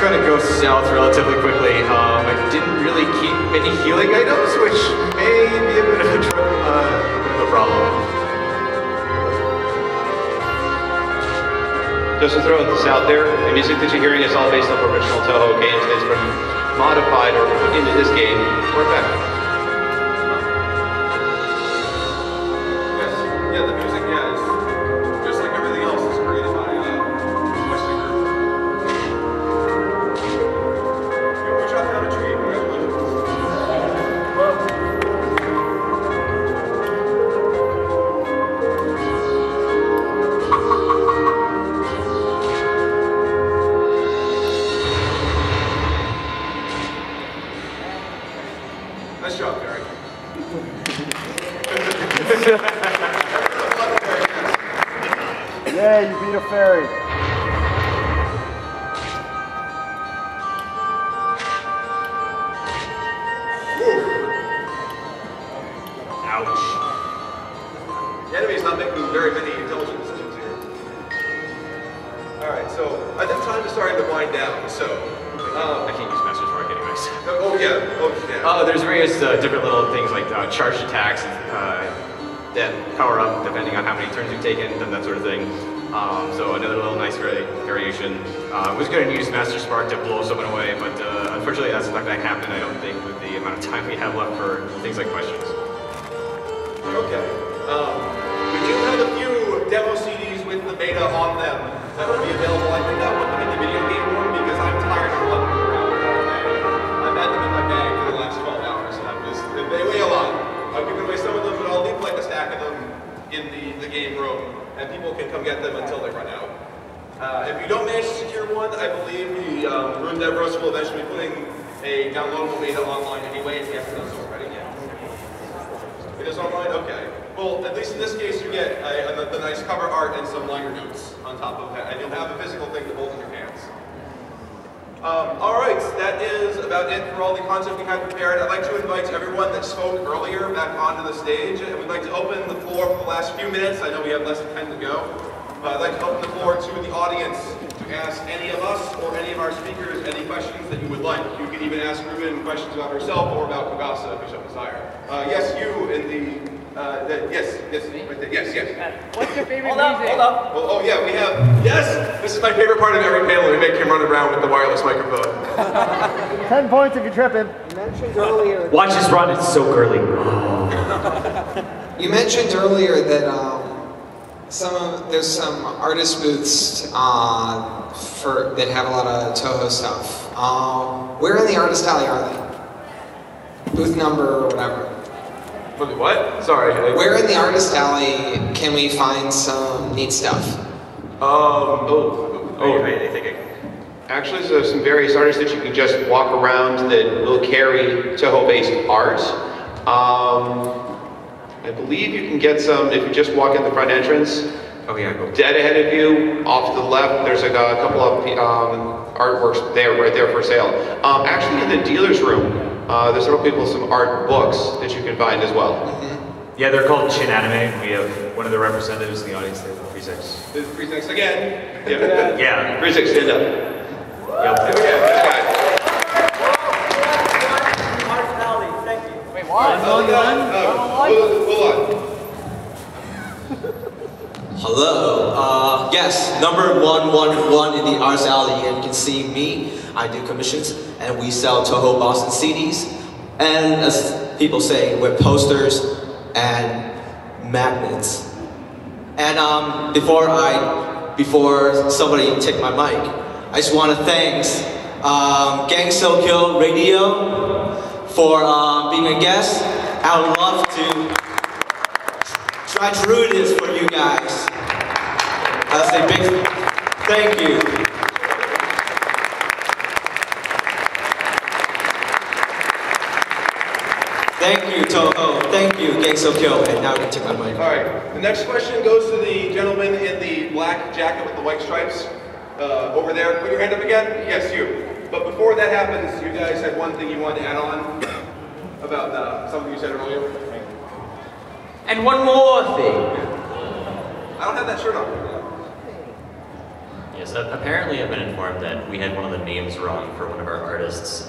kind of go south relatively quickly. I didn't really keep any healing items, which may be a bit of a problem. Just to throw this out there, the music that you're hearing is all based off original Toho games that's been modified or put into this game for effect. Yes, yeah, the music, yeah, is just like everything else is created by Western Group. We shot down a tree, congratulations. Nice job, Gary. Yeah, you beat a fairy. Ouch. The enemy's not making very many intelligent decisions here. Alright, so I think time is starting to wind down, so... I can't use Master Spark anyways. Oh yeah. There's various different little things like charged attacks that power up depending on how many turns you've taken, and that sort of thing. So another little nice variation. I was going to use Master Spark to blow someone away, but unfortunately that's not going to happen, I don't think, with the amount of time we have left for things like questions. Okay. We do have a few demo CDs with the beta on them that will be available. I think I'll put them in the video game room because I'm tired of lugging them around all day. I've had them in my bag for the last 12 hours, and they weigh a lot. I've given away some of them, but I'll leave like a stack of them in the game room, and people can come get them until they run out. If you don't manage to secure one, I believe the Rune Devros will eventually be putting a downloadable beta online anyway, if you haven't done so already. It is online? Okay. Well, at least in this case, you get the nice cover art and some liner notes on top of that, and you'll have a physical thing to hold in your hands. Alright, that is about it for all the content we had prepared. I'd like to invite everyone that spoke earlier back onto the stage, and we'd like to open the floor for the last few minutes. I know we have less than 10 to go. I'd like to open the floor to the audience to ask any of us or any of our speakers any questions that you would like. You can even ask Ruben questions about herself or about Kogasa if you so desire. Yes, you in the... yes, right there. Yes. What's your favorite music? Hold up. Well, oh yeah, we have, yes! This is my favorite part of every panel. We make him run around with the wireless microphone. 10 points if you're tripping. You mentioned earlier... Watch this run, it's so girly. You mentioned earlier that there's some artist booths that have a lot of Toho stuff. Where in the artist alley are they? Booth number or whatever. What? Sorry. Where in the artist alley can we find some neat stuff? I think Actually, so there's some various artists that you can just walk around that will carry Toho-based art. I believe you can get some if you just walk in the front entrance. Oh yeah, go. Dead ahead of you, off to the left, there's like a couple of artworks there, right there for sale. Actually, in the dealer's room, there's several people with some art books that you can find as well. Yeah, they're called Chin Anime. We have one of the representatives in the audience there, Freezex. This is Freezex again. Yeah. Freezex, stand up. Yep. This guy. Wait, what? Hold on. Hello. Yes, number 111 in the Arts Alley, and you can see me. I do commissions, and we sell Toho Boston CDs. And as people say, we're posters and magnets. And before somebody take my mic, I just want to thank Gang So Kill Radio for being a guest. I would love to try to do this for you guys. I'll say big thank you. Thank you, Toho. Thank you, Gang So Kill. And now you can take my mic. Alright, the next question goes to the gentleman in the black jacket with the white stripes. Over there. Put your hand up again. Yes, you. But before that happens, you guys had one thing you wanted to add on about something you said earlier. And one more thing. I don't have that shirt on. Yes, apparently I've been informed that we had one of the names wrong for one of our artists.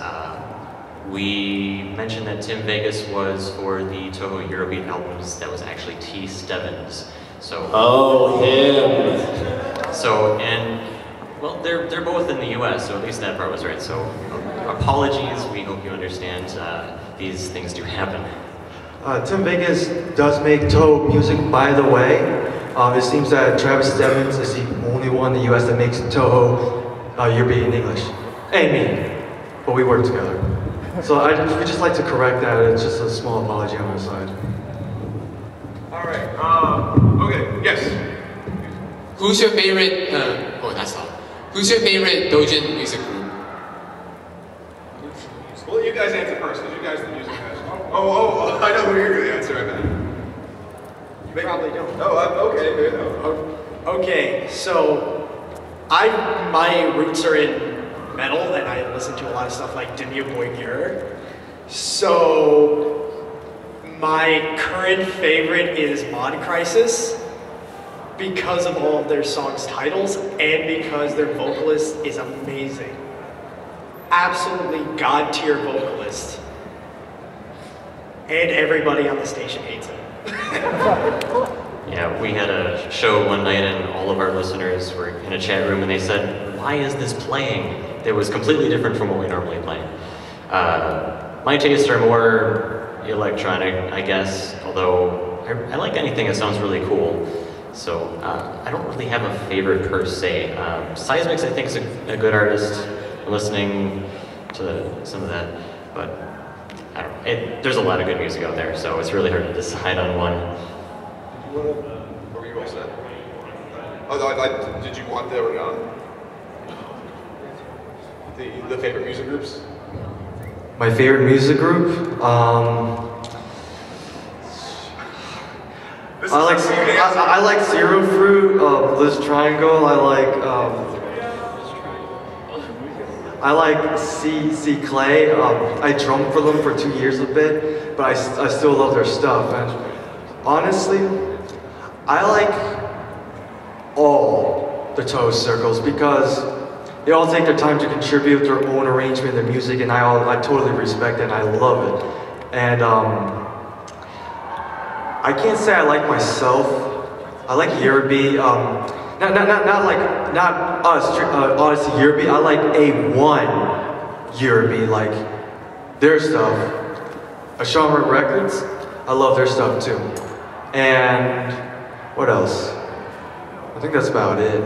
We mentioned that Tim Vegas was for the Toho Eurobeat albums. That was actually T. Stebbins. So. Oh, him. So, and, well, they're both in the US, so at least that part was right. So, apologies, we hope you understand. These things do happen. Tim Vegas does make Toho music, by the way. It seems that Travis Stebbins is the only one in the US that makes Toho Eurobeat in English. And me. But we work together. So we'd just like to correct that. It's just a small apology on our side. All right. Okay. Yes. Who's your favorite? Oh, that's all. Who's your favorite Dojin music group? Well, you guys answer first, because you guys are the music guys. Oh, I know who you're going to answer, I bet. You probably don't. Oh, okay. Okay, so my roots are in metal, and I listen to a lot of stuff like Demia Boygur. So my current favorite is Mod Crisis because of all of their songs' titles and because their vocalist is amazing. Absolutely god-tier vocalist. And everybody on the station hates him. Yeah, we had a show one night and all of our listeners were in a chat room and they said, why is this playing? It was completely different from what we normally play. My tastes are more electronic, I guess, although I like anything that sounds really cool. So I don't really have a favorite per se. Seismics, I think, is a good artist. I'm listening to some of that, but I don't know. There's a lot of good music out there, so it's really hard to decide on one. Were you all set? Oh, did you want the favorite music groups? My favorite music group? I like Zero Fruit, Bliss Triangle. I like C Clay. I drummed for them for 2 years a bit, but I still love their stuff. And honestly, I like all the Toho circles because they all take their time to contribute their own arrangement, their music, and I totally respect it and I love it. And I can't say I like myself. I like Eurobeat. Not us, Odyssey Eurobeat. I like A1 Eurobeat, like their stuff. Ashamra Records, I love their stuff too. And what else? I think that's about it.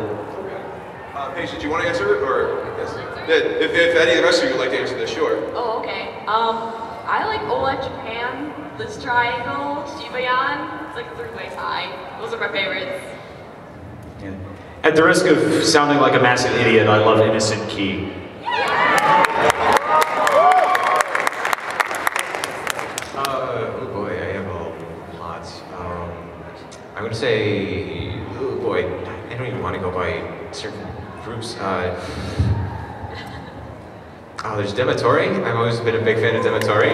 Paige, did you want to answer it, or yes? If any of the rest of you would like to answer this, sure. Oh, okay. I like Ola Japan, Bliss Triangle, Shibayan. It's like 3 ways high. Those are my favorites. Yeah. At the risk of sounding like a massive idiot, I love Innocent Key. Oh boy, I have a lot. I'm gonna say, oh boy, I don't even want to go by certain groups. There's Dematori. I've always been a big fan of Dematori.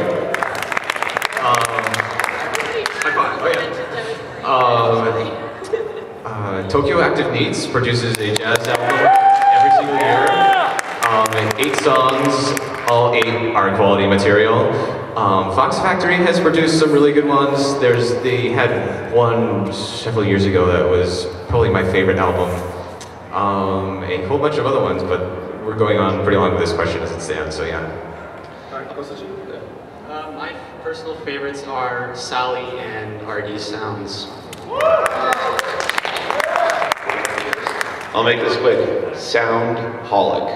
Tokyo Active Needs produces a jazz album every single year. 8 songs, all 8 are quality material. Fox Factory has produced some really good ones. They had one several years ago that was probably my favorite album. A whole bunch of other ones, but we're going on pretty long with this question as it stands, so yeah. My personal favorites are Sally and RD Sounds. I'll make this quick. Soundholic.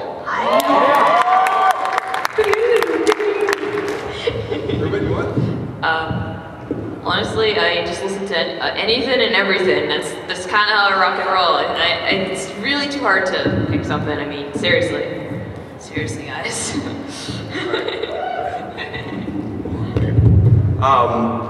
Honestly, I just listen to anything and everything. That's kind of how I rock and roll. It's really too hard to pick something. I mean, seriously, guys.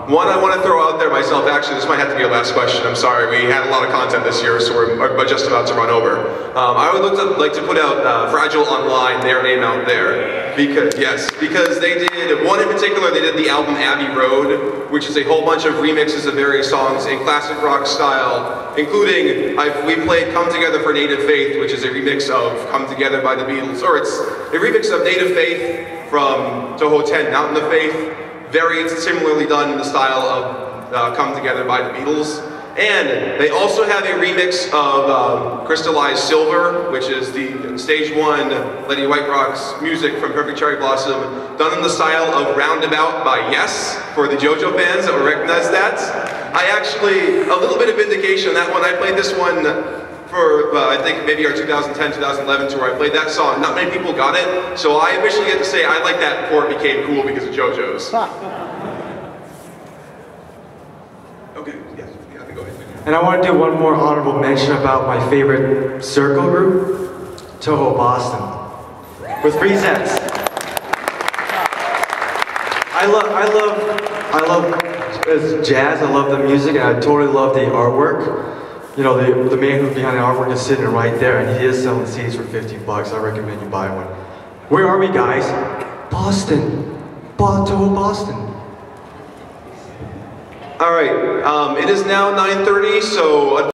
One I want to throw out there myself, actually, this might have to be your last question. I'm sorry, we had a lot of content this year, so we're just about to run over. I would like to put out Fragile Online, their name out there. Because they did, one in particular, they did the album Abbey Road, which is a whole bunch of remixes of various songs in classic rock style, including, we played Come Together for Native Faith, which is a remix of Come Together by the Beatles, or it's a remix of Native Faith from Toho 10, Mountain of Faith, very similarly done in the style of Come Together by the Beatles. And they also have a remix of Crystallized Silver, which is the stage 1 Lady White Rock's music from Perfect Cherry Blossom, done in the style of Roundabout by Yes, for the JoJo fans that will recognize that. I actually, a little bit of vindication on that one, I played this one for, I think maybe our 2010-2011 tour. I played that song, not many people got it, so I officially get to say I liked that before it became cool because of JoJo's. Okay, yes. And I want to do one more honorable mention about my favorite circle group, Toho Boston, with Freezettes. I love jazz. I love the music, and I totally love the artwork. You know, the man who's behind the artwork is sitting right there, and he is selling CDs for $15. I recommend you buy one. Where are we, guys? Boston, Toho Boston. All right, it is now 9:30, so